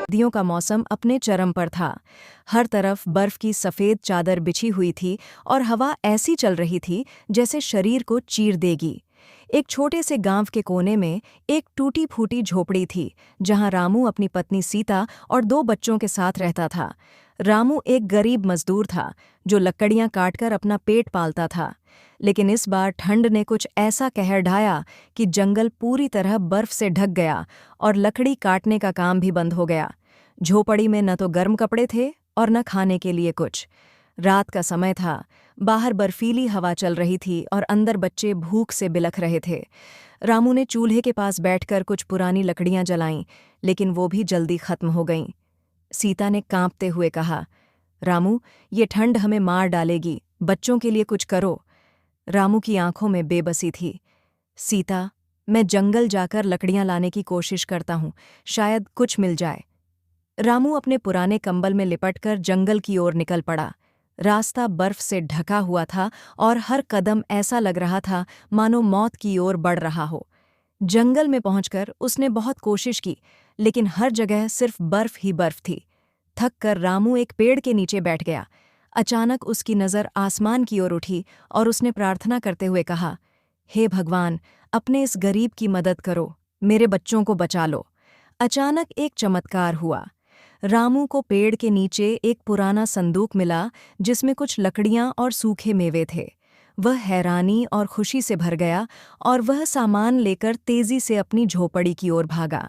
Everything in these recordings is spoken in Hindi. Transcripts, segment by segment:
सर्दियों का मौसम अपने चरम पर था। हर तरफ बर्फ की सफ़ेद चादर बिछी हुई थी और हवा ऐसी चल रही थी जैसे शरीर को चीर देगी। एक छोटे से गांव के कोने में एक टूटी फूटी झोपड़ी थी, जहां रामू अपनी पत्नी सीता और 2 बच्चों के साथ रहता था। रामू एक गरीब मजदूर था जो लकड़ियां काटकर अपना पेट पालता था। लेकिन इस बार ठंड ने कुछ ऐसा कहर ढाया कि जंगल पूरी तरह बर्फ से ढक गया और लकड़ी काटने का काम भी बंद हो गया। झोपड़ी में न तो गर्म कपड़े थे और न खाने के लिए कुछ। रात का समय था, बाहर बर्फीली हवा चल रही थी और अंदर बच्चे भूख से बिलख रहे थे। रामू ने चूल्हे के पास बैठकर कुछ पुरानी लकड़ियां जलाईं, लेकिन वो भी जल्दी खत्म हो गईं। सीता ने कांपते हुए कहा, रामू, ये ठंड हमें मार डालेगी, बच्चों के लिए कुछ करो। रामू की आंखों में बेबसी थी। सीता, मैं जंगल जाकर लकड़ियां लाने की कोशिश करता हूं, शायद कुछ मिल जाए। रामू अपने पुराने कंबल में लिपटकर जंगल की ओर निकल पड़ा। रास्ता बर्फ से ढका हुआ था और हर कदम ऐसा लग रहा था मानो मौत की ओर बढ़ रहा हो। जंगल में पहुंचकर उसने बहुत कोशिश की, लेकिन हर जगह सिर्फ बर्फ ही बर्फ थी। थक कर रामू एक पेड़ के नीचे बैठ गया। अचानक उसकी नज़र आसमान की ओर उठी और उसने प्रार्थना करते हुए कहा, हे भगवान, अपने इस गरीब की मदद करो, मेरे बच्चों को बचा लो। अचानक एक चमत्कार हुआ। रामू को पेड़ के नीचे एक पुराना संदूक मिला जिसमें कुछ लकड़ियां और सूखे मेवे थे। वह हैरानी और खुशी से भर गया और वह सामान लेकर तेजी से अपनी झोपड़ी की ओर भागा।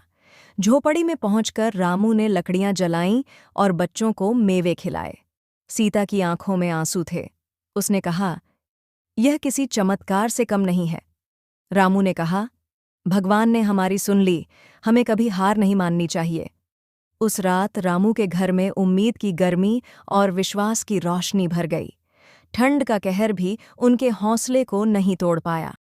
झोपड़ी में पहुंचकर रामू ने लकड़ियां जलाईं और बच्चों को मेवे खिलाए। सीता की आंखों में आंसू थे। उसने कहा, यह किसी चमत्कार से कम नहीं है। रामू ने कहा, भगवान ने हमारी सुन ली, हमें कभी हार नहीं माननी चाहिए। उस रात रामू के घर में उम्मीद की गर्मी और विश्वास की रोशनी भर गई। ठंड का कहर भी उनके हौसले को नहीं तोड़ पाया।